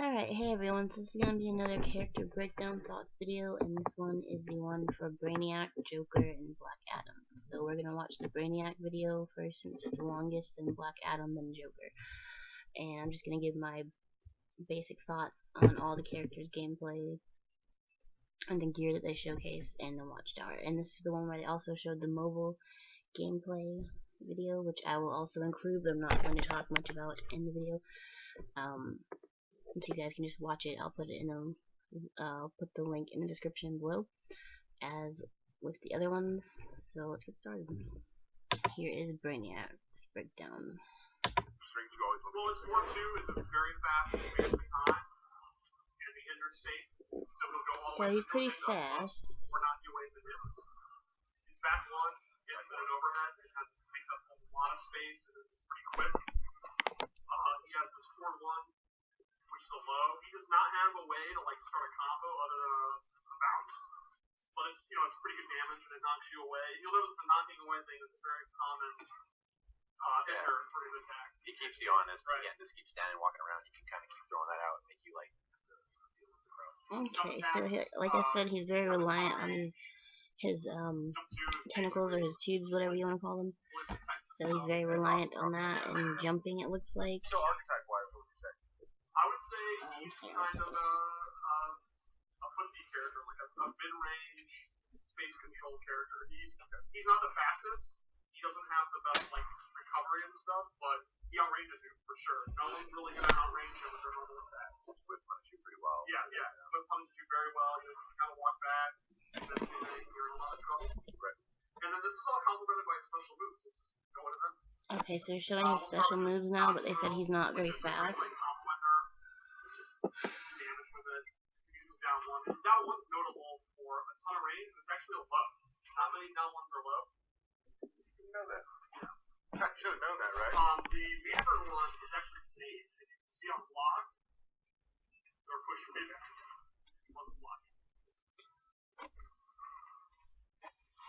Alright, hey everyone, so this is going to be another character breakdown thoughts video, and this one is the one for Brainiac, Joker, and Black Adam. So we're going to watch the Brainiac video first, since it's the longest, and Black Adam, then Joker. And I'm just going to give my basic thoughts on all the characters' gameplay, and the gear that they showcase, and the watchtower. And this is the one where they also showed the mobile gameplay video, which I will also include, but I'm not going to talk much about in the video. So you guys can just watch it. I'll put the link in the description below, as with the other ones. So let's get started. Here is Brainiac's breakdown. Well, it's 4-2. It's a very fast advancing high, and the ender's safe, so it'll go all the way. So he's pretty fast. We're not you away the hits. His back one gets an overhead because it takes up a lot of space and it's pretty quick. He has this forward one, which is a low. He does not have a way to like start a combo other than a bounce, but it's it's pretty good damage and it knocks you away. You'll notice the knocking away thing is a very common ender for his attacks. He keeps you honest, right? Again, just keep standing, walking around. You can kind of keep throwing that out and make you like deal with the crowd. Okay, so like I said, he's very reliant on his tentacles or his tubes, whatever you want to call them. So he's very reliant on that and jumping, it looks like. So archetype-wise, what would you say? I would say he's kind of a footsie character, like a mid-range space control character. He's not the fastest. He doesn't have the best like recovery and stuff, but he outranges you for sure. No one's really gonna outrange him with their normal attacks. Whip punish you pretty well. Yeah. Whip punishes you very well. You kind of walk back. You're in a lot of trouble. Right. And then this is all complemented by special moves. Just go into them. Okay, so they're showing his special moves now, but they said he's not very fast. His down one's notable for a ton of range, but it's actually a low. Not many down ones are low. You didn't know that. Yeah. I should have known that, right? The Weaver one is actually safe. If you can see on block, they're pushing me back. He wasn't blocking.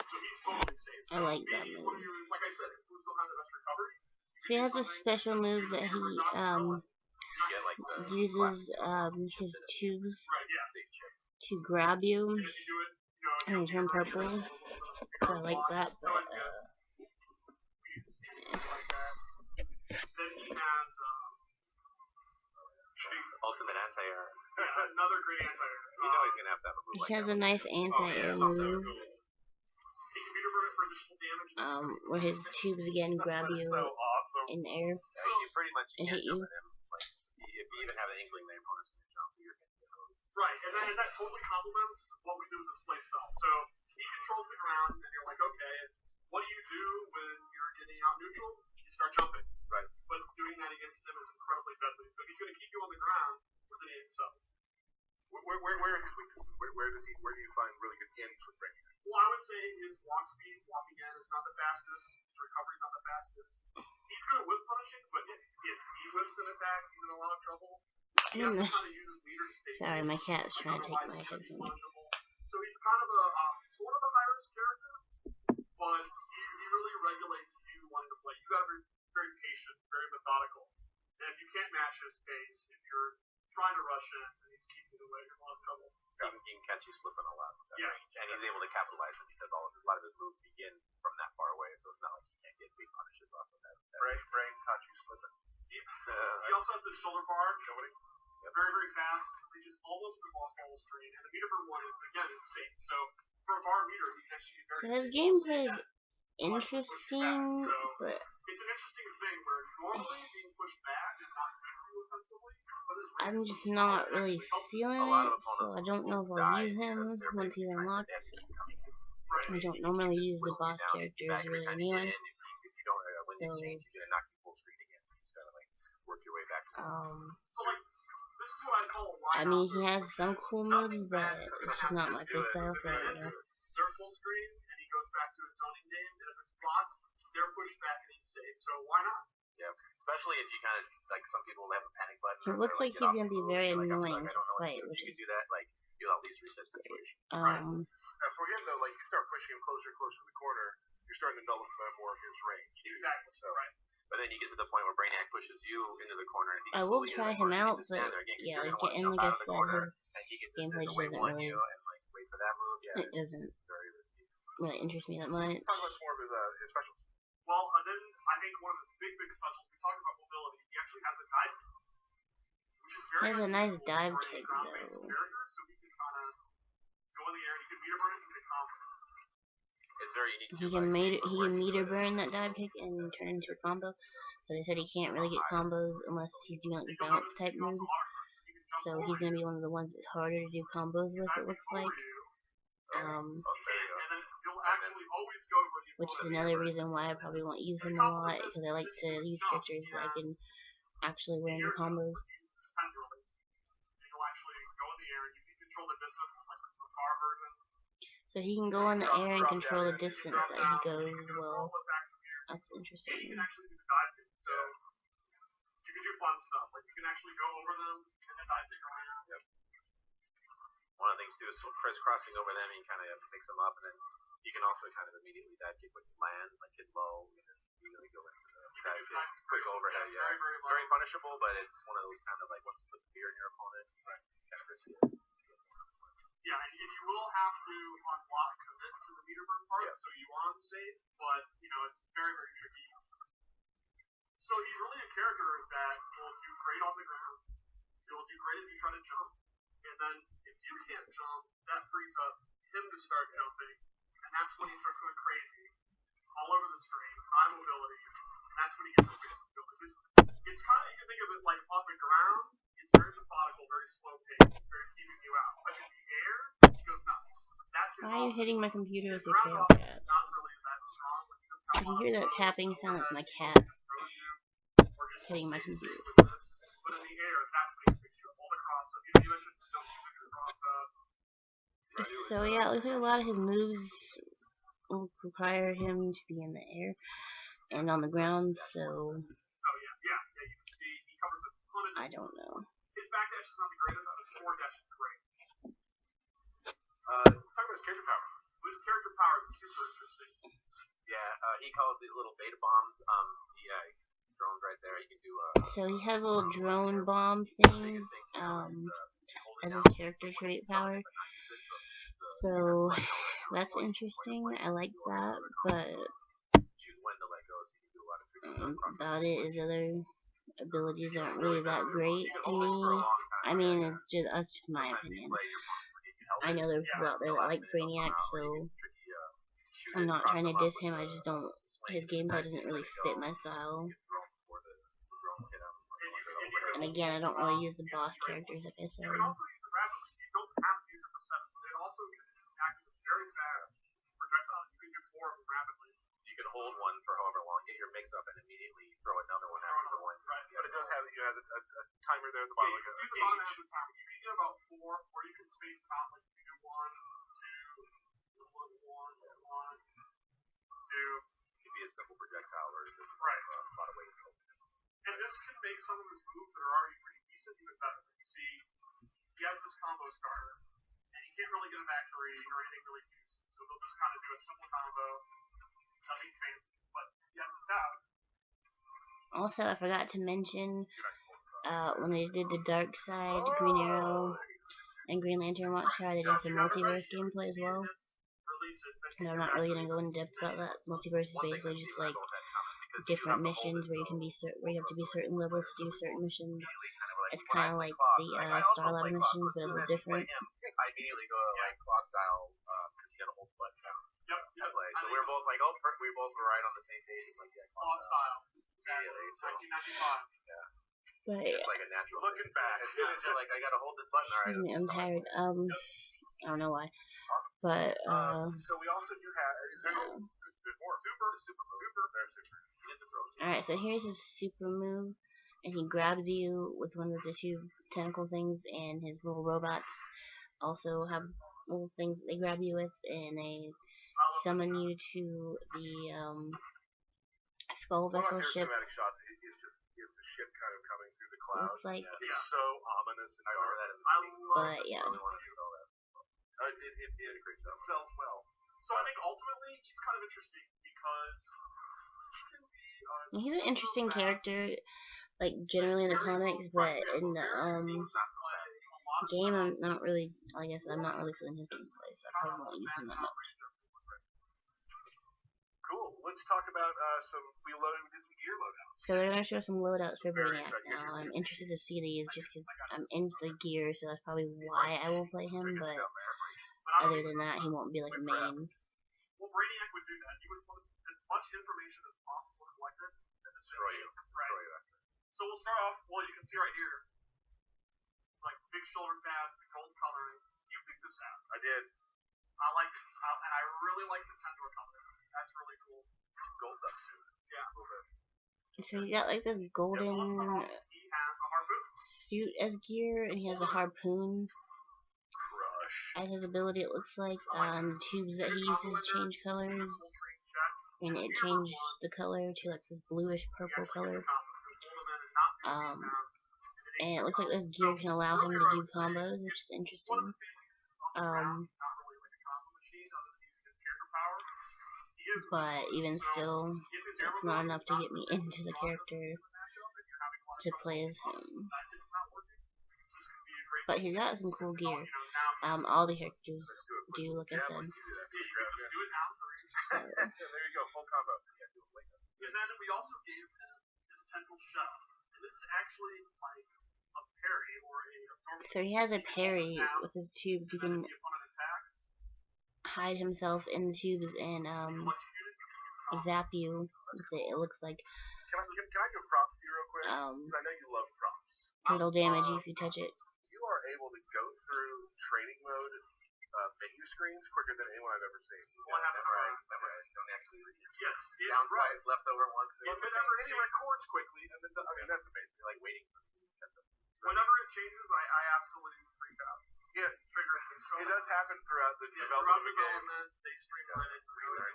So he's totally safe. So I like that move. Like I said, if still have the best recovery. So he has a special move that he uses his tubes to grab you, and they turn purple. So I like that, but then he has ultimate anti-air. Another great anti-air. You know he's gonna have to have a move he has a nice anti-air move, where his tubes again grab you in the air you pretty much and hit you. Like, if you even have an inkling that your opponent's gonna jump, you're gonna get hosed. Right, and that totally complements what we do with this playstyle. So he controls the ground, and you're like, okay, what do you do when you're getting out neutral? You start jumping. Right. But doing that against him is incredibly deadly. So he's going to keep you on the ground with the cells. Where are his weaknesses? Where do you find really good ends with Brainiac? Well, I would say his walk speed, walking in, is not the fastest. His recovery is not the fastest. He's good at whip punishing, but if he whips an attack, he's in a lot of trouble. He has to kind of use his leader to stay safe. Sorry, my cat's trying to take my headphones. So he's kind of a sort of a high risk character, but he really regulates you wanting to play. You got to be very patient, very methodical. And if you can't match his pace, if you're trying to rush in and he's keeping you away, you're in a lot of trouble. He can catch you slipping a lot with that range, and he's able to capitalize it because a lot of his moves begin from that far away, so it's not like he can't get big punishes off of that. Brain caught you slipping. He also has the shoulder bar. Very, very fast. Reaches almost the boss level screen, and the meter for one is again it's safe. So for a bar meter, he can actually be very. So his gameplay is interesting, but it's an interesting thing where normally being pushed back is not good for you offensively, but I'm just not really feeling it, so I don't know if I'll use him once he's unlocked. I don't normally use the boss characters really anyway. So I mean, he has some cool moves, but it's just not my playstyle, so I don't know. They're full screen, and he goes back to his zoning game, and if it's blocked, they're pushed back and he's safe, so why not? Yeah, especially if you kind of, like, some people have a panic button. It looks like he's going to be very annoying to fight, which is do that, like, you'll at least reset the situation. Now for him, though, like, you start pushing him closer and closer to the corner, you're starting to nullify more of his range. Exactly, so. Right. But then you get to the point where Brainiac pushes you into the the corner. And he I can will slowly try get in him that out, corner. You can but stand there again, 'cause yeah, you're like, gonna want to and jump like I out of the said, corner, his and he can just gameplay sit just there doesn't waiting on really, you and like wait for that move. Yeah, it doesn't it's very risky. really interest me that much. Talk about some more of his specials. Well, and then I think one of his big specials, we talked about mobility, he actually has a dive kick, which is very He has a nice unusual dive for a kick, ground-based though. character, so he can kind of go in the air and he can meter burn it and get a combo. It's very unique. He can meter burn that dive kick and turn into a combo. But he said he can't really get combos unless he's doing like bounce type moves. So he's gonna be one of the ones that's harder to do combos with, it looks like. Which is another reason why I probably won't use him a lot, because I like to use characters that I can actually learn the combos. So he can go in the air and control the distance that he goes as well. That's interesting. You can actually do the dive kick, so you can do fun stuff. Like you can actually go over them and then dive kick around. Yep. One of the things too is crisscrossing over them, you kind of mix them up, and then you can also kind of immediately dive kick when you land, like hit low, and then immediately go into the dive kick, quick overhead. Yeah, very punishable, but it's one of those kind of like once you put the fear in your opponent, kind of risky. Yeah, and you will have to unlock commit to the meter burn part, so you are unsafe, but you know it's very tricky. So he's really a character that will do great on the ground. He'll do great if you try to jump, and then if you can't jump, that frees up him to start jumping, and that's when he starts going crazy, all over the screen, high mobility, and that's when he gets his basic ability. It's kind of, you can think of it like on the ground, it's very methodical, very slow paced, very keeping you out. But in the air, he goes nuts. That's his Why are you hitting my computer with your tail, cat? not really that strong. If you hear that tapping sound, it's my cat hitting my computer. But in the air, that's what he takes you all across. So you mentioned don't use it across. So yeah, it looks like a lot of his moves will require him to be in the air and on the ground, so Oh yeah, you can see he covers a ton of. I don't know. His backdash is not the greatest, his forward dash is great. Let's talk about his character power. His character power is super interesting. Yeah, he calls these little beta bombs. Drones right there. He can do. So he has little drone bomb things as his character trait power. So that's interesting. I like that, but about it, his other abilities aren't really that great to me. I mean, that's just my opinion. I know there are people out there that like Brainiac, so I'm not trying to diss him. I just don't. His gameplay doesn't really fit my style. And again, I don't really use the boss characters, like I said. You can also use it rapidly. You don't have to use it for 7. It also acts as a very fast projectile. You can do 4 of them rapidly. You can hold one for however long, get your mix up, and immediately throw another one after the one. Right. But it does have a timer there at the bottom. Yeah, you can see the bottom half of the timer. You can get about 4, or you can space them out. Like you can do 1, 2, 1, 2. It could be a simple projectile or just right. A lot of weight. And this can make some of his moves that are already pretty decent even better. You see, he has this combo starter, and he can't really get a back 3 or anything really useful. So they'll just kind of do a simple combo, nothing fancy, but he has this out. Also, I forgot to mention when they did the Dark Side, Green Arrow, and Green Lantern Watch Tower, they did some multiverse gameplay as well. And I'm not really gonna go into depth about that. Multiverse is basically just like different missions where you can be where you have to be certain levels to do certain missions. It's kind of like the Starlight missions, but a little different. I immediately go like claw style because you gotta hold the button down. Yep. So we were both like, we both were right on the same page. Like claw style. Immediately. So 1995. Yeah. But it's like a natural. Looking back, as soon as you're like, I gotta hold this button. Excuse me, I'm tired. I don't know why, but So we also do have. Super. Alright, so here's his super move, and he grabs you with one of the 2 tentacle things, and his little robots also have little things that they grab you with, and they summon you to the skull vessel ship. Looks like, it's so ominous and dark. But yeah. It did a great job. Sells well. So I think ultimately he's kind of interesting because he can be. He's an interesting character, like generally in the comics, but in the game, I'm not really. Like I said, I'm not really feeling his gameplay, so I probably won't use him that much. Cool. Let's talk about some. We did some gear loadouts. So they're gonna show some loadouts for Brainiac. I'm interested to see these just because I'm into the gear, so that's probably why I will play him. But other than that, he won't be like a main. Well, Brainiac would do that. He would want as much information as possible collected and destroy you. Right. So we'll start off. Well, you can see right here, like big shoulder pads, the gold coloring. You picked this out. I did. I like it, and I really like the Tendor color. That's really cool. Gold dust too. Yeah. A little bit. So he got like this golden He has a harpoon. suit as gear, and he has a harpoon. Crush. At his ability, it looks like the tubes that he uses change colors, and it changed the color to like this bluish purple color. And it looks like this gear can allow him to do combos, which is interesting. But even still, it's not enough to get me into the character to play as him. But he's got some cool gear. All the characters do, like I said. So. There you go, full combo. And then we also gave him his tentacle shell. And this is actually like a parry or a absorption. So he has a parry with his tubes. He can hide himself in the tubes and zap you with it. It looks like Can I give props to you real quick? I know you love props. fatal damage if you touch it. You are able to go through training mode menu screens quicker than anyone I've ever seen. Well, I have memorized. Don't actually read it. Yes, Down right. twice, left over once. And he records quickly, and then I mean that's amazing. Like waiting for the whenever it changes, I absolutely freak out. Yeah, Trigger it. So it does happen throughout the throughout development of the game. they streamline it really.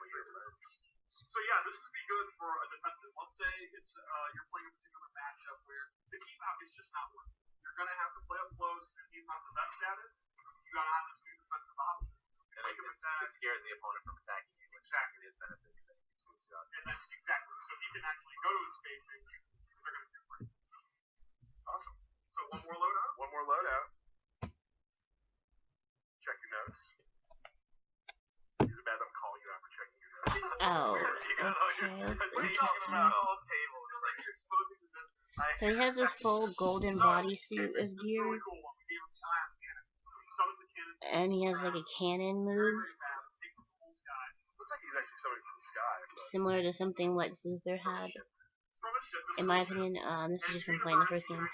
So yeah, this would be good for a defensive. Let's say it's you're playing a particular matchup where the keep out is just not working. You're gonna have to play up close, and he's not the best at it. You gotta have this new defensive option. And it scares the opponent from attacking you, which actually is benefit. And then exactly, so he can actually go to his spacing because they're gonna do great. Awesome. So one more loadout. One more loadout. Check your notes. Is it bad that I'm calling you after checking your notes? Oh, okay, that's interesting. So he has this full golden bodysuit as gear, and he has like a cannon move, Looks like he's actually somebody from the sky. similar to something Lex Luthor had. In my opinion, this is just from playing the first game.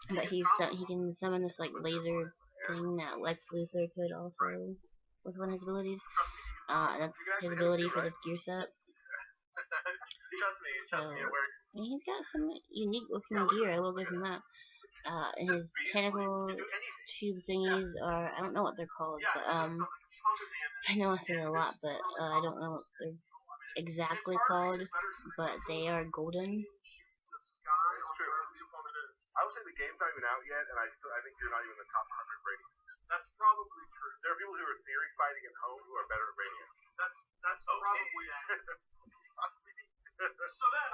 But he can summon this like laser thing that Lex Luthor could also with one of his abilities. That's his ability for this gear set. So, and he's got some unique looking gear. I will give him that. His tentacle tube thingies are, I don't know what they're called, but I know I say it a lot, but I don't know what they're exactly called, but they are golden. It's true. I would say the game's not even out yet, and I think you're not even in the top 100 ratings. That's probably true. There are people who are theory fighting at home who are better at Brainiac. That's probably accurate. So then,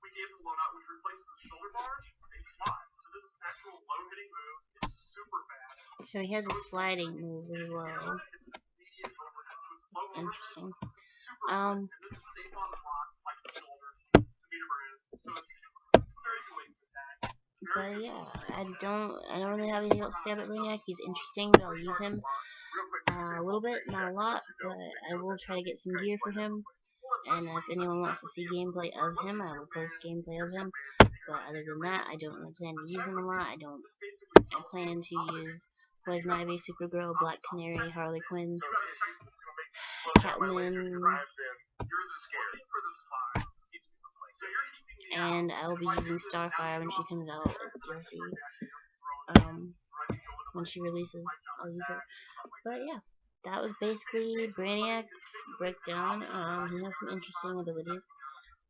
we gave him a loadout which replaces the shoulder barge with a slide. So this is an actual low hitting move. It's super fast. So he has a sliding move as well. Interesting. And this is safe on the block, like the shoulder, to meter brands. So it's very good way to attack. But yeah, I don't really have anything else to say about Brainiac. He's interesting, but I'll use him a little bit, not a lot, but I will try to get some gear for him. And if anyone wants to see gameplay of him, I will post gameplay of him. But other than that, I don't really plan to use him a lot. I plan to use Poison Ivy, Supergirl, Black Canary, Harley Quinn, Catwoman, and I will be using Starfire when she comes out as DLC. When she releases, I'll use her. But yeah, that was basically Brainiac's breakdown. He has some interesting abilities,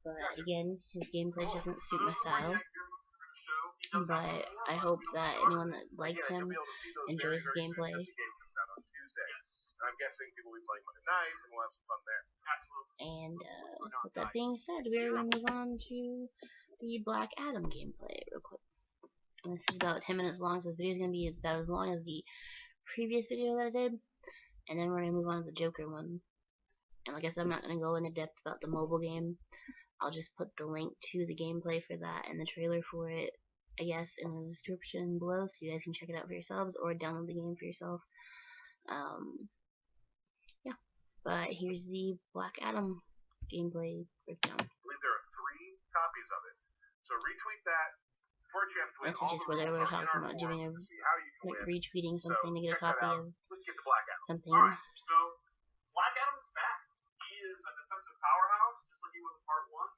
but again, his gameplay doesn't suit my style. But I hope that anyone that likes him enjoys his gameplay. I'm guessing people will be playing Monday night, and we'll have some fun there. And with that being said, we're going to move on to the Black Adam gameplay real quick. And this is about 10 minutes long, so this video is going to be about as long as the previous video that I did. And then we're going to move on to the Joker one. And like I said, I'm not going to go into depth about the mobile game. I'll just put the link to the gameplay for that and the trailer for it, I guess, in the description below, so you guys can check it out for yourselves or download the game for yourself. Yeah, but here's the Black Adam gameplay breakdown. I believe there are 3 copies of it. So retweet that for a chance to win. This is just what they were talking about, doing a like retweeting something to get a copy of Let's get to Black Adam. something. Alright, so Black Adam's back. He is a defensive powerhouse, just like he was in part 1.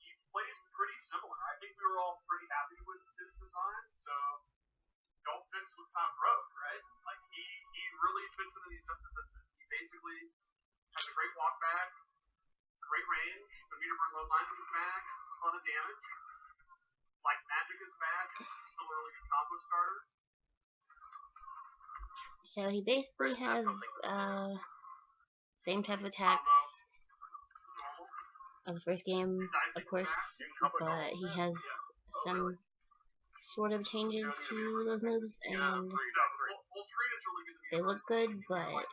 He plays pretty similar. I think we were all pretty happy with his design, so don't fix what's not broke, right? Like he really fits into the Injustice System. He basically has a great walk back, great range, the meter for low line with his back, and a ton of damage. Like Magic is back, it's still a really good combo starter. So he basically has same type of attacks as the first game, of course, but he has some sort of changes to those moves, and they look good, but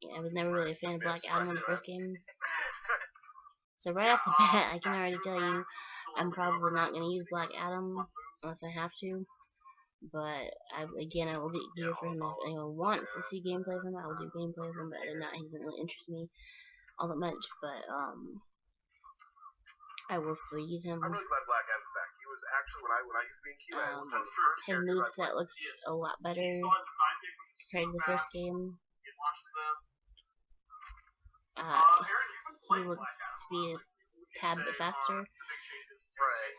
yeah, I was never really a fan of Black Adam in the first game. So right off the bat, I can already tell you, I'm probably not going to use Black Adam unless I have to. But I will get gear for him if anyone wants to see gameplay of him. I will do gameplay of him, but other than that, he doesn't really interest me all that much. But I will still use him. I'm really glad Black Adam's back. He was actually when I used to be in QA. His moveset looks a lot better compared to the first game. He looks to be a tad bit faster. Right.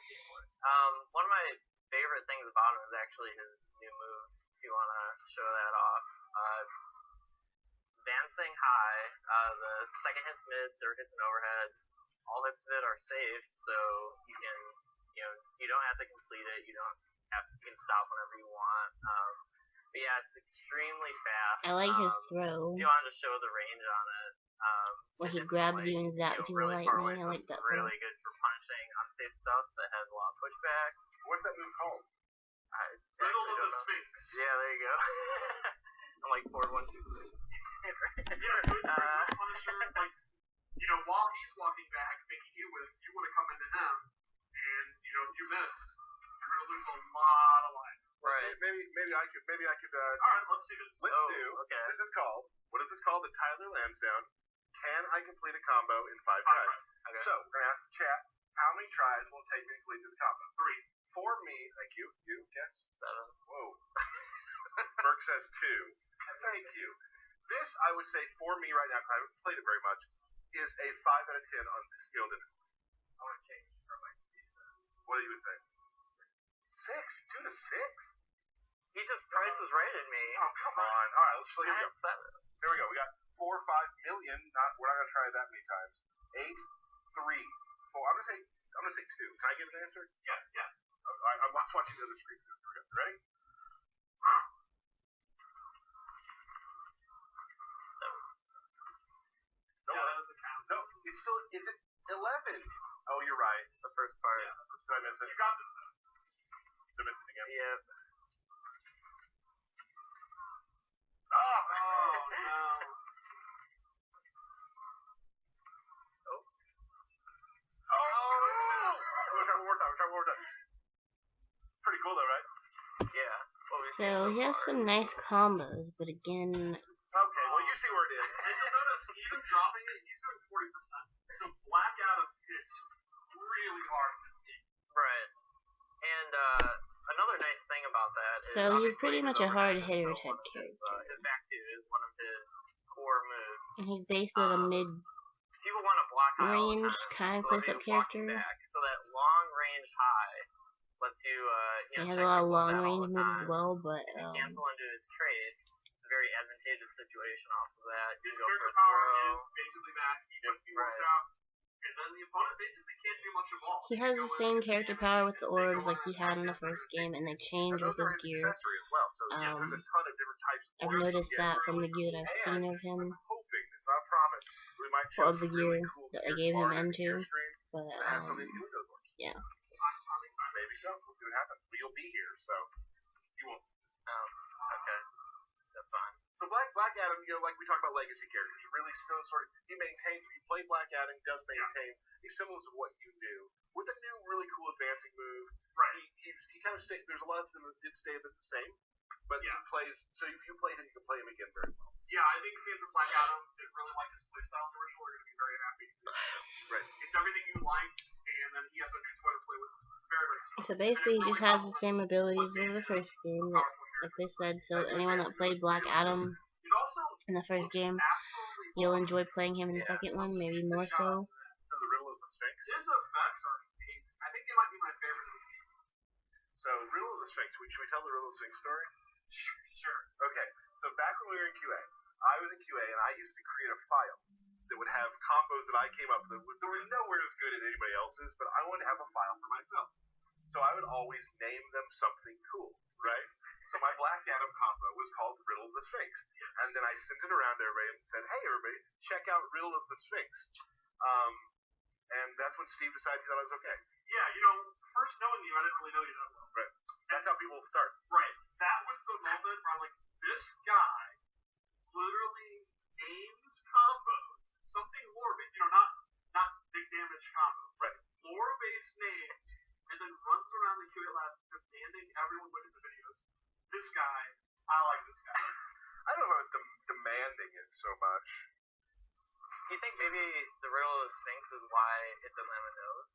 One of my favorite things about him is actually his new move, if you want to show that off. It's dancing high. The second hits mid, third hits an overhead. All hits mid are safe, so you can, you don't have to complete it. You can stop whenever you want. But yeah, it's extremely fast. I like his throw. If you wanted to show the range on it. Where he grabs you and zaps you with really lightning. I like that throw. Really good for punishing unsafe stuff that has a lot of pushback. What's that move called? Riddle of the Sphinx. Yeah, there you go. I'm like forward 1, 2, 3. Punisher, like, while he's walking back, making you want to come into him, and if you miss, you're gonna lose a lot of life. Right. Maybe I could. All right, let's see this. Let's do. Okay. This is called. What is this called? The Tyler Lansdowne. Can I complete a combo in 5 tries? Okay. So we're gonna ask the chat. How many tries will it take me to complete this combo? 3. For me, thank you. You guess. 7. Whoa. Burke says 2. Thank you. This, I would say, for me right now, because I haven't played it very much, is a 5 out of 10 on skilled in it. I want to change from my speed. What do you think? 6? 2 to 6? He just prices right at me. Oh, come on. All right, let's show you. 7. Here we go. We got 4 or 5 million. We're not gonna try it that many times. 8, 3, 4. I'm gonna say 2. Can I give an answer? Yeah. I'm watching the other screen. Here we go. Ready? No, that doesn't count. No, it's at 11. Oh, you're right. The first part. Yeah. Did I miss it? You got this. Did I miss it again? Yep. Oh no. We'll try one more time. Pretty cool though, right? Yeah. So he has some nice combos, but again. Okay, well you see where it is. And you'll notice even dropping it, he's doing 40%. So Black Adam hits really hard in this game. Right. And another nice thing about that is so he's pretty much a hard hitter type character. His back two is one of his core moves. And he's basically a mid people want to block range kind of close up character. So that long range high lets you he has a lot of long range moves as well, but cancel into his trade. It's a very advantageous situation off of that. His character power is basically that he works out, and then the opponent basically can't do much of all. He has the same character power with the orbs like he had in the first game, and they change with his gear. I've noticed that from the gear that I've seen of him. Of the gear that I gave him into. But Have something to do with those ones. yeah. I'm excited. Maybe so. We'll see what happens. But you'll be here, so you won't. Okay. That's fine. So Black Adam, you know, like we talk about legacy characters, really still sort of he maintains. If you play Black Adam, he does maintain a semblance of what you knew with a new, really cool advancing move. Right. He kind of stayed. There's a lot of them that did stay a bit the same, but he plays. So if you played him, you can play him again very well. Yeah, I think fans of Black Adam that really liked his playstyle in the original are going to be very happy. Right. It's everything you liked, and then he has a new toy to play with. Very, very smooth. So basically, he just has the same abilities as the first game, like they said. So anyone that played Black Adam It also in the first game, absolutely you'll enjoy playing him in the second one, maybe more so. So the riddle of the Sphinx. his effects are amazing. I think they might be my favorite of the game. So riddle of the Sphinx. Should we tell the riddle of the Sphinx story? Sure. Okay. So back when we were in QA, I was in QA and I used to create a file that would have combos that I came up with that were nowhere as good as anybody else's, but I wanted to have a file for myself. So I would always name them something cool, right? So my Black Adam combo was called Riddle of the Sphinx. And then I sent it around to everybody and said, hey, everybody, check out Riddle of the Sphinx. And that's when Steve decided he thought I was okay. Yeah, you know, first knowing you, I didn't really know you that well. Right. That's how people start. Right. That was the moment where I'm like, this guy literally names combos, something lore-based, you know, not big damage combos, Right. Lore-based names, and then runs around the QA lab demanding everyone look at the videos. This guy, I like this guy. I don't know if it's demanding it so much. You think maybe the riddle of the Sphinx is why it doesn't have a nose?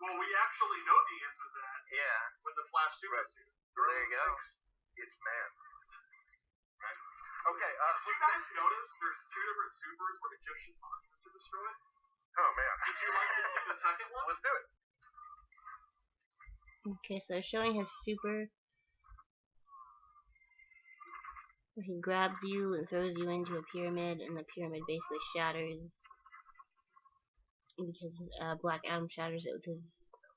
Well, we actually know the answer to that Yeah. with the Flash Super Suit. There you go. It's man. Right? Okay. Did you guys notice there's two different supers where Egyptian monuments are destroyed? Oh man. Would you like to see the second one? Let's do it. Okay, so they're showing his super, where he grabs you and throws you into a pyramid, and the pyramid basically shatters because Black Adam shatters it with his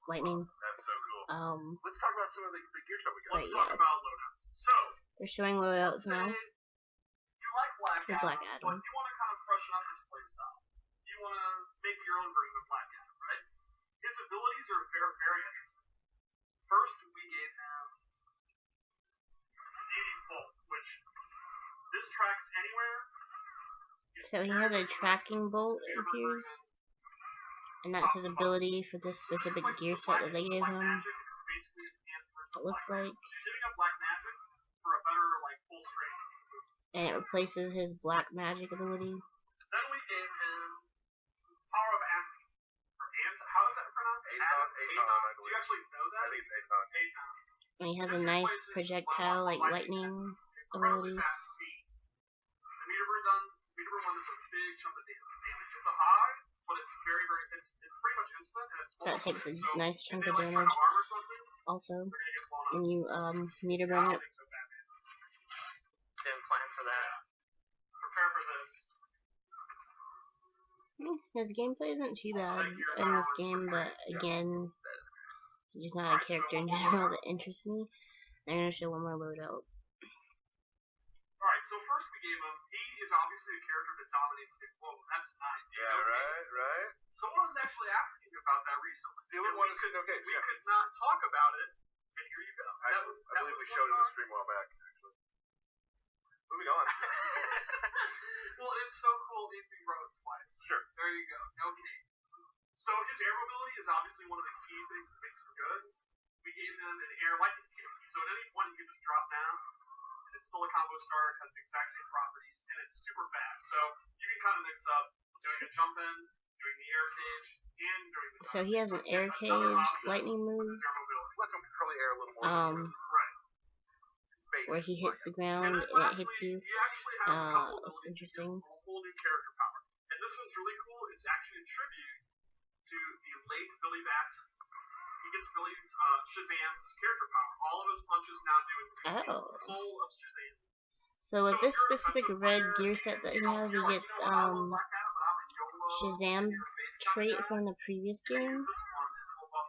lightning. That's so cool. Let's talk about some of the gear stuff we got. Let's talk about loadouts. So, They're showing loadouts now. you like Black For Adam, Black Adam. but you want to kind of freshen up his playstyle. You want to make your own version of Black Adam, right? His abilities are very, very interesting. First, we gave him Deity's Bolt, which this tracks anywhere. So he has a tracking bolt, it appears, and that's his ability for this specific gear set that they gave him. It looks like, Giving up Black Magic for a better, like, full strength move. and it replaces his black magic ability. Then we gave him Power of Atom. Or how is that pronounced? Aton, I Do you believe. actually know that? I think it's Aton. Aton. And he has a nice projectile, like lightning Incredibly ability. fast feet. The meter one is a big chunk of damage. It's a high, but it's very, very, it's pretty much instant, and it's That takes a so nice if chunk they, of like, try damage. to armor something, Also, they're gonna get blown up. when you meter I burn don't it. think so, Batman. Didn't plan for that. Prepare for this. His gameplay isn't too bad in this game, but again, he's just not a character in general that interests me. They're gonna show one more loadout. Alright, so first we gave him, he is obviously a character that dominates the globe. That's nice. Yeah, right. Someone was actually asking about that recently. The only one who said okay. We could not talk about it, and here you go. I believe we showed it in the stream a while back, actually. Moving on. Well, it's so cool if we wrote it twice. Sure. There you go. Okay. So his air mobility is obviously one of the key things that makes him good. We gave him an air lightning kick. So at any point he can just drop down, and it's still a combo starter, has the exact same properties, and it's super fast. So you can kind of mix up doing a jump in, doing the air cage, and doing the So he has an air cage lightning move, with his air mobility. Let them control the air a little more. Right. Base. where he hits the ground and it hits you. He actually has a couple That's abilities interesting. that give a whole new character power. And this one's really cool. It's actually a tribute to the late Billy Batson. He gets Billy's Shazam's character power. All of his punches now do it full of Shazam. So with this specific red gear set that he has, he gets Shazam's trait from the previous game,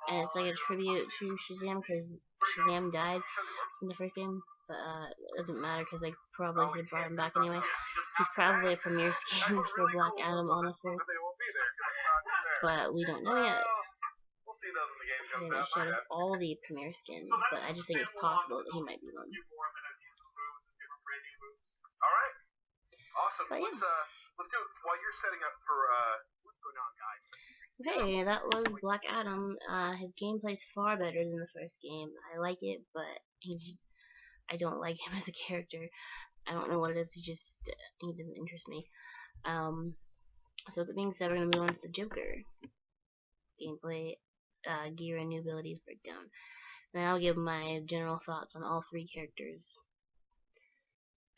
and it's like a tribute to Shazam because Shazam died in the first game. But it doesn't matter because they probably could have brought him back anyway. He's probably a premier skin for Black Adam, honestly. But they won't be there 'cause it's not there. but we don't know yet. We'll see those when the game And comes it out. showed us all the premiere skins, but I just think it's possible that he might be one. All right. Awesome. But yeah. Let's do it while you're setting up for what's going on, guys. Okay, that was Black Adam. His gameplay's far better than the first game. I like it, but I don't like him as a character. I don't know what it is. He doesn't interest me. So with that being said, we're gonna move on to the Joker gameplay, gear, and new abilities breakdown. And I'll give my general thoughts on all three characters.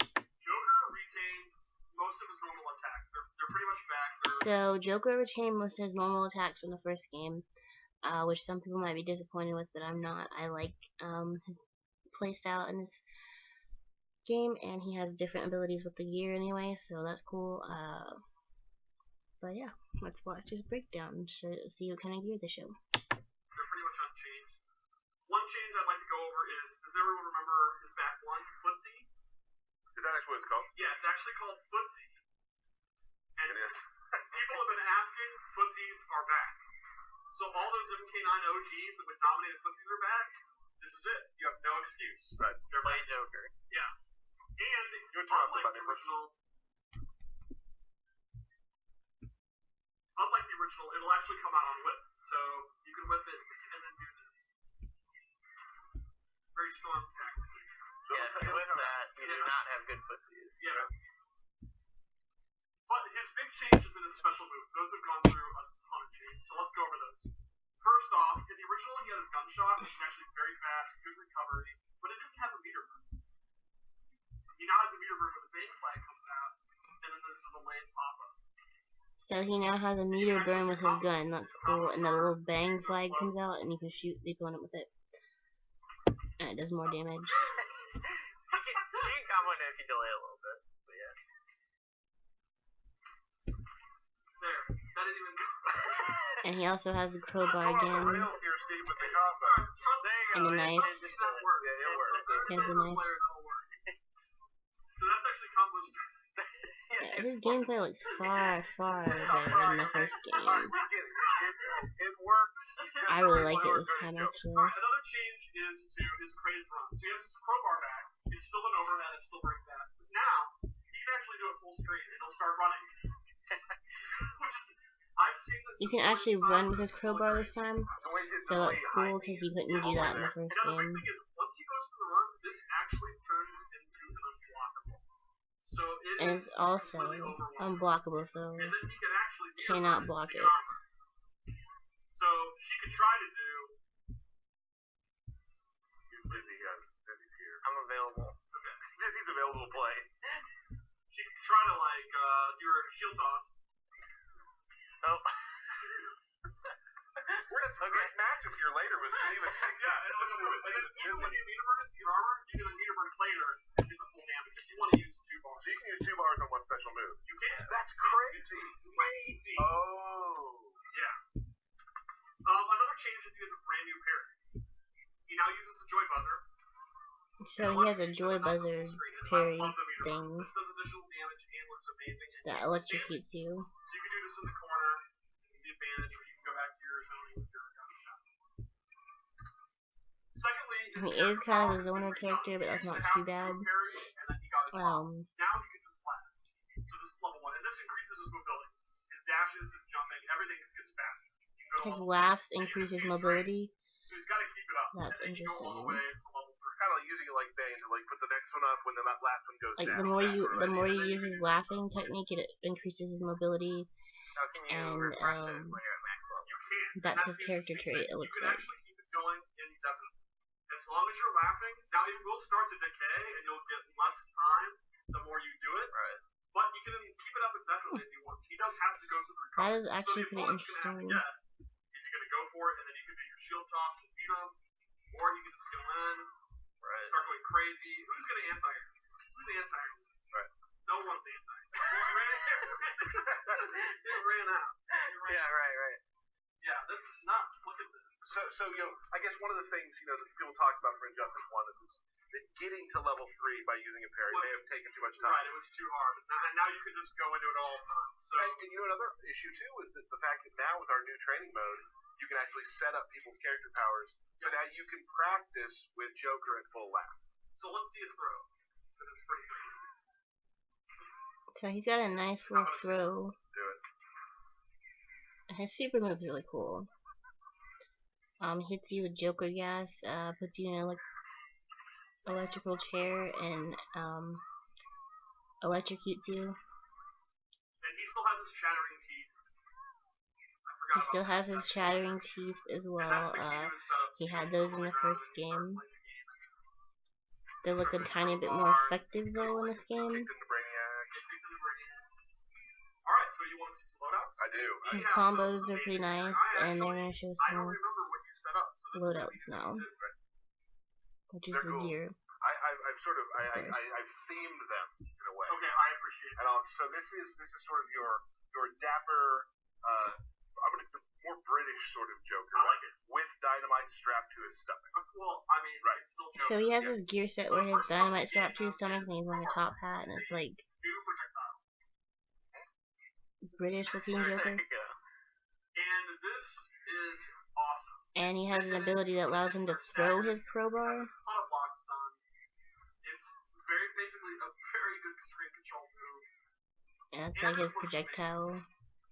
Joker retained most of his normal attacks. They're pretty much back. So Joker retained most of his normal attacks from the first game, which some people might be disappointed with, but I'm not. I like his playstyle in this game, and he has different abilities with the gear anyway, so that's cool. But yeah, let's watch his breakdown to see what kind of gear they show. They're pretty much unchanged. One change I'd like to go over is, does everyone remember his back one, Footsie? Is that actually what it's called? Yeah, it's actually called Footsie. And It is. people have been asking, Footsies are back. So all those MK9 OGs that would dominate Footsies are back. This is it. You have no excuse. Right. They're Play back. Joker. Yeah. And You want to talk unlike about the it original, it'll actually come out on whip. So you can whip it and then do this. Very strong attack. Yeah, if you whip that, you do not have good footsies. Yeah. But his big changes in his special moves, those have gone through a ton of change. So let's go over those. First off, in the original he had his gunshot, which is actually very fast, good recovery, but it didn't have a meter burn. He now has a meter burn when the base flag comes out, and then there's a delayed pop-up. So he now has a meter burn with his gun. That's cool. And the little bang flag comes out, and you can shoot the opponent with it, and it does more damage. You can combo it if you delay a little bit. But yeah. There. That didn't even... And he also has the crowbar again, Here, Steve, with the combo. There you and go. the knife. That works. Yeah, it works. He has the knife. That'll work. So that's actually accomplished. Yeah, his gameplay looks far, far better than the first game. It works. I really like it this time, actually. Alright, another change is to his crazed run. So he has his crowbar back. It's still an overhead, it's still very fast. But now, he can actually do it full screen and he'll start running. Which is, I've seen this. You can actually run with his crowbar this time, so that's cool because you couldn't do that in the first And the game. thing is, once he goes to the run, this actually turns into an unblockable. So it And is it's also completely overwhelming. unblockable, so And then he can actually cannot block it. So she could try to do. Dizzy's here. I'm available. Okay. Dizzy's available to play. She could try to do her shield toss. Oh. We're gonna have some great matches here later with Steve and Six. Yeah, and even when you meter burn into your armor, you can meter burn later and do the full damage if you want to use 2 bars. So you can use 2 bars on one special move. You can. That's crazy. Crazy. Oh. Yeah. Another change is he has a brand new parry. He now uses the joy buzzer. So he has a joy buzzer parry thing This does additional damage and looks amazing. And that electrocutes you. So you can do this in the corner, the advantage, or you can go back to your zoning with your gunshot. Secondly, He is kind of a zoner character, but that's not too bad. Now he can just laugh. So this is level 1, and this increases his mobility. His dashes, his jumping, everything gets faster. You can go to His level laughs 2. increase his mobility. So he's got to keep it up. That's and then you go all the interesting. way to level 3. Kind of like using it like Bane to like put the next one up when the last one goes Like down. the more you use his laughing technique, it increases his mobility. How can you And, refresh it when you're at max level? You can. That's and his the character interesting trait, thing. it looks You can like. actually keep it going indefinitely. As long as you're laughing, now it will start to decay and you'll get less time the more you do it. Right. But you can keep it up indefinitely if you want. He does have to go through the recovery. That is actually so the pretty opponent's gonna have to interesting. guess, is he going to go for it and then you can do your shield toss and beat him, or you can just go in, start going crazy. Who's going to anti-air? Who's anti-air? Right. No one's anti-air. It ran out. Yeah, right. Yeah, this is nuts. Look at this. So I guess one of the things that people talk about for Injustice 1 is that getting to level 3 by using a parry may have taken too much time. Right, it was too hard. And now you can just go into it all the time. So, and you know another issue too is that the fact that now with our new training mode, you can actually set up people's character powers. So now you can practice with Joker in full lap. so let's see his throw. Because it's pretty great. So he's got a nice little throw. Do it. His super move's really cool. Hits you with Joker gas, puts you in an electrical chair, and electrocutes you. And he still has his shattering teeth. He still has his chattering teeth as well. He had those in the first game. They look a tiny bit more effective though in this game. Alright, so you want to see some loadouts? I do. His combos are pretty nice, and they're gonna show I don't some remember what you set up. So loadouts now, which is the gear. I've sort of I've themed them in a way. Okay, I appreciate it. And so this is sort of your dapper, I'm gonna more British sort of Joker. I like it. With dynamite strapped to his stomach. Well, I mean, Right. it's still Joker. So he has his gear set where his dynamite strapped to his stomach, and he's wearing a top hat, and it's like New projectile. British looking There Joker. you go. And this is awesome. And he has an ability that allows him to throw his crowbar. A ton of blocks done. It's very basically a very good screen control move. And that's like his projectile.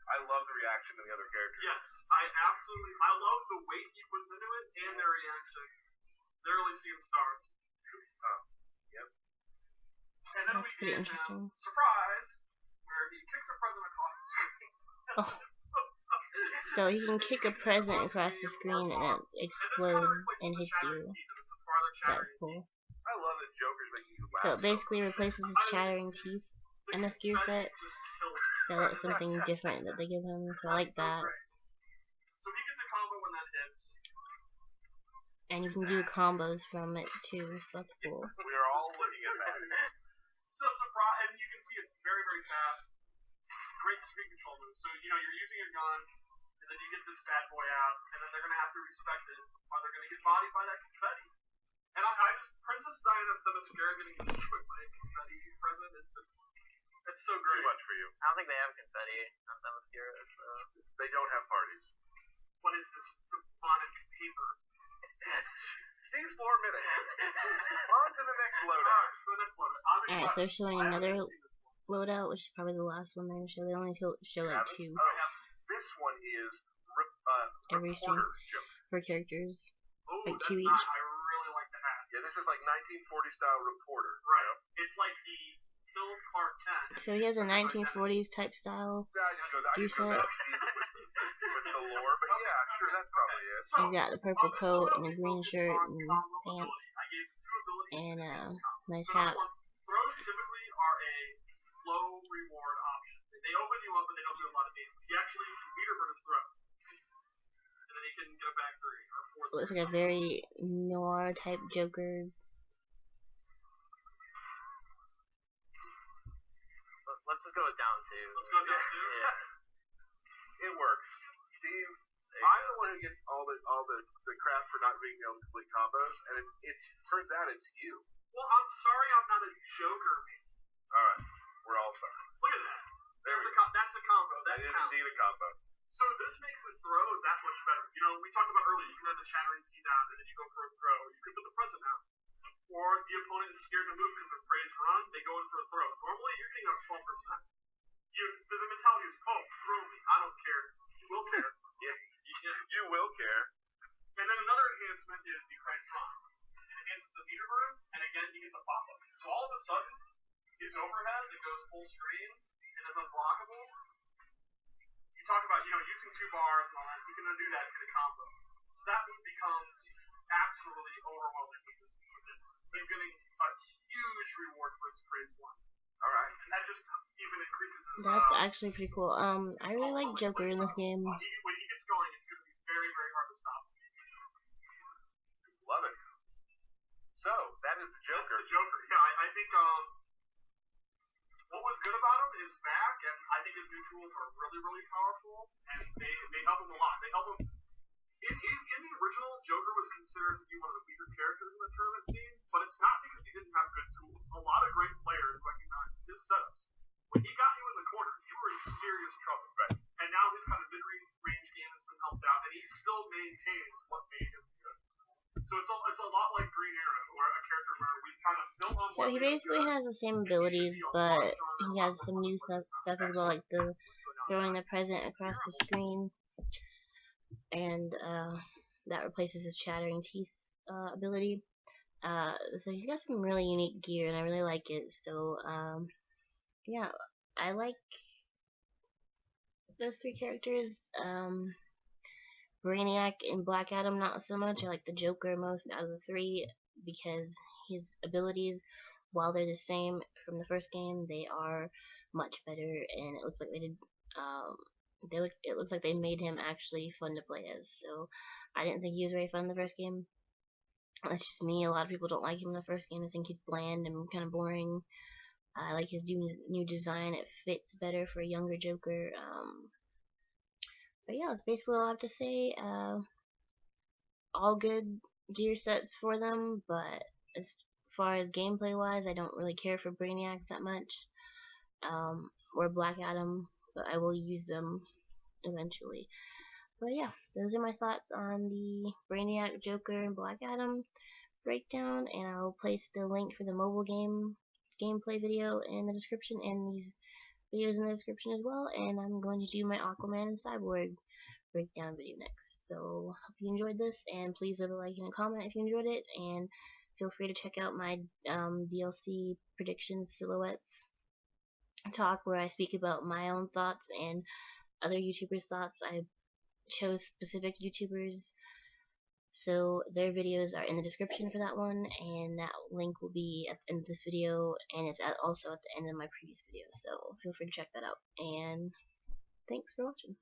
I love the reaction of the other characters. Yes, I love the weight he puts into it and their reaction. They're really seeing stars. Yep. And then That's we pretty get interesting. surprise, where he kicks a present across the screen. Oh. So he can kick a present across the screen and it explodes and hits you. That's cool. I love that Joker's making you laugh. So it basically replaces his chattering teeth in this gear set. So that's something different that they give him. So I like that. So he gets a combo when that hits. And you can do combos from it too. So that's cool. We are all looking at that. So surprise, and you can see it's very, very fast. Great screen control move. So you're using a gun, and then you get this bad boy out, and then they're gonna have to respect it, or they're gonna get bodied by that confetti. And I just Princess Diana the Mascara getting destroyed by a confetti present is just it's so great. Too much for you. I don't think they have confetti on Themyscira, so. They don't have parties. What is this demonic paper? Steve's 4 minutes. On to the next loadout. Alright, so the next loadout. Alright, so they're showing another loadout, which is probably the last one they're gonna show. They only show like two This one is every stream Reporter Joker. for characters. Oh, Like that's 2 each. I really like the hat. Yeah, this is like 1940 style Reporter. Right. It's like the Phil Clark Kent. So he has a 1940s type style. I Gear just go set. back with the lore, but yeah, sure, that's probably it. He's got the purple coat and a green shirt and pants and a nice hat. Throws typically are a low reward option. They open you up and they don't do a lot of damage. He actually can meter burn his throw. And then he can get a back 3 or 4. Looks like a very noir type Joker. Let's just go with down 2. Let's go down 2. It works. Steve, I'm the one who gets all the crap for not being able to complete combos, and it turns out it's you. Well, I'm sorry I'm not a Joker. Alright, we're all sorry. Look at that. That's a combo. That It is counts. indeed a combo. So this makes his throw that much better. We talked about earlier, you can have the shattering T down, and then you go for a throw. You can put the present down. Or the opponent is scared to move because they're afraid to run, they go in for a throw. Normally, you're getting up 12%. The mentality is, oh, throw me. I don't care. You will care. You will care. And then another enhancement is the Crane Tron. It enhances the meter burn, and again, he gets a pop-up. So all of a sudden, his overhead that goes full screen and is unblockable. You talk about, using 2 bars and all that. You can undo that and get a combo. So that move becomes absolutely overwhelming with this. He's getting a huge reward for his praise 1. Alright. And that just even increases his That's actually pretty cool. I really like Joker in this game. When he gets going, it's going to be very, very hard to stop. Love it. So, that is the Joker. That's the Joker. Yeah, I think what was good about him is back, and I think his new tools are really, really powerful, and they help him a lot. They help him. In the original, Joker was considered to be one of the weaker characters in the tournament scene, but it's not because setups. When he got you in the corner, you were in serious trouble. Right. And now his kind of mid-range game has been helped out, and he still maintains what made him good. So it's a lot like Green Arrow, or a character where we kind of built on. So he basically has the same abilities, but he has some new stuff as well, like the throwing the present across the screen, and that replaces his chattering teeth ability. So he's got some really unique gear, and I really like it. So yeah, I like those three characters. Brainiac and Black Adam not so much. I like the Joker most out of the three because his abilities, while they're the same from the first game, they are much better, and it looks like they did. It looks like they made him actually fun to play as. So I didn't think he was very fun in the first game. That's just me. A lot of people don't like him in the first game. I think he's bland and kind of boring. I like his new design. It fits better for a younger Joker. But yeah, that's basically all I have to say. All good gear sets for them, but as far as gameplay wise, I don't really care for Brainiac that much. Or Black Adam, but I will use them eventually. But yeah, those are my thoughts on the Brainiac, Joker, and Black Adam breakdown, and I'll place the link for the mobile gameplay video in the description, and these videos in the description as well. And I'm going to do my Aquaman and Cyborg breakdown video next. So hope you enjoyed this, and please leave a like and a comment if you enjoyed it, and feel free to check out my DLC predictions silhouettes talk, where I speak about my own thoughts and other YouTubers' thoughts. I chose specific YouTubers, so their videos are in the description for that one, and that link will be at the end of this video, and it's also at the end of my previous video, so feel free to check that out, and thanks for watching.